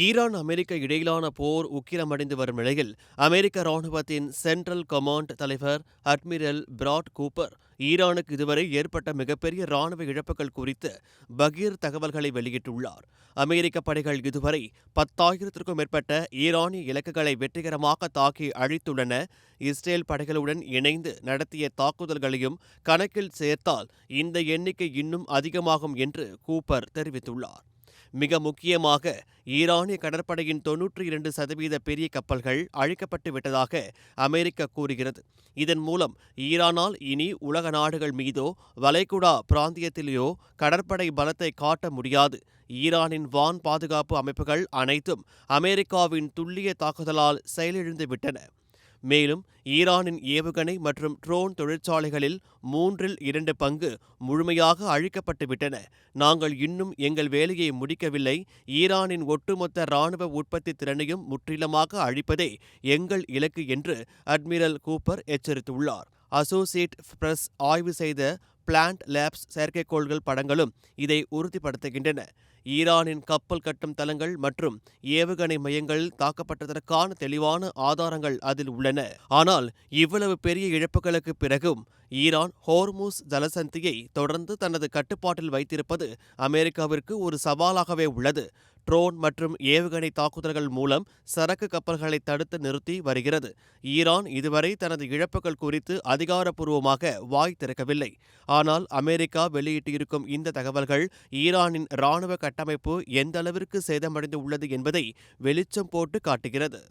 Iran அமெரிக்க இடையிலான போர் உக்கிரமடைந்து வரும் நிலையில் அமெரிக்க ராணுவத்தின் சென்ட்ரல் கமாண்ட் தலைவர் அட்மிரல் பிராட் கூப்பர் ஈரானுக்கு இதுவரை ஏற்பட்ட மிகப்பெரிய ராணுவ இழப்புகள் குறித்து பகீர் தகவல்களை வெளியிட்டுள்ளார். அமெரிக்க படைகள் இதுவரை 10,000த்திற்கும் மேற்பட்ட ஈரானிய இலக்குகளை வெற்றிகரமாக தாக்கி அழித்துள்ளன. இஸ்ரேல் படைகளுடன் இணைந்து நடத்திய தாக்குதல்களையும் கணக்கில் சேர்த்தால் இந்த எண்ணிக்கை இன்னும் அதிகமாகும் என்று கூப்பர் தெரிவித்துள்ளார். மிக முக்கியமாக ஈரானிய கடற்படையின் 92% பெரிய கப்பல்கள் அழிக்கப்பட்டு விட்டதாக அமெரிக்கா கூறுகிறது. இதன் மூலம் ஈரானால் இனி உலக நாடுகள் மீதோ வளைகுடா பிராந்தியத்திலேயோ கடற்படை பலத்தை காட்ட முடியாது. ஈரானின் வான் பாதுகாப்பு அமைப்புகள் அனைத்தும் அமெரிக்காவின் துல்லிய தாக்குதலால் செயலிழந்து விட்டன. மேலும் ஈரானின் ஏவுகணை மற்றும் ட்ரோன் தொழிற்சாலைகளில் 2 பங்கு முழுமையாக அழிக்கப்பட்டு விட்டன. நாங்கள் இன்னும் எங்கள் வேலையை முடிக்கவில்லை. ஈரானின் ஒட்டுமொத்த இராணுவ உற்பத்தி திறனையும் முற்றிலுமாக அழிப்பதே எங்கள் இலக்கு என்று அட்மிரல் கூப்பர் எச்சரித்துள்ளார். அசோசியேட் பிரஸ் ஆய்வு செய்த பிளான்ட் லேப்ஸ் செயற்கைக்கோள்கள் படங்களும் இதை உறுதிப்படுத்துகின்றன. ஈரானின் கப்பல் கட்டும் தளங்கள் மற்றும் ஏவுகணை மையங்கள் தாக்கப்பட்டதற்கான தெளிவான ஆதாரங்கள் அதில் உள்ளன. ஆனால் இவ்வளவு பெரிய இழப்புகளுக்கு பிறகும் ஈரான் ஹோர்முஸ் ஜலசந்தியை தொடர்ந்து தனது கட்டுப்பாட்டில் வைத்திருப்பது அமெரிக்காவிற்கு ஒரு சவாலாகவே உள்ளது. ட்ரோன் மற்றும் ஏவுகணை தாக்குதல்கள் மூலம் சரக்கு கப்பல்களை தடுத்து நிறுத்தி வருகிறது. ஈரான் இதுவரை தனது இழப்புகள் குறித்து அதிகாரப்பூர்வமாக வாய் திறக்கவில்லை. ஆனால் அமெரிக்கா வெளியிட்டிருக்கும் இந்த தகவல்கள் ஈரானின் இராணுவ கட்டமைப்பு எந்த அளவிற்கு சேதமடைந்து உள்ளது என்பதை வெளிச்சம் போட்டு காட்டுகிறது.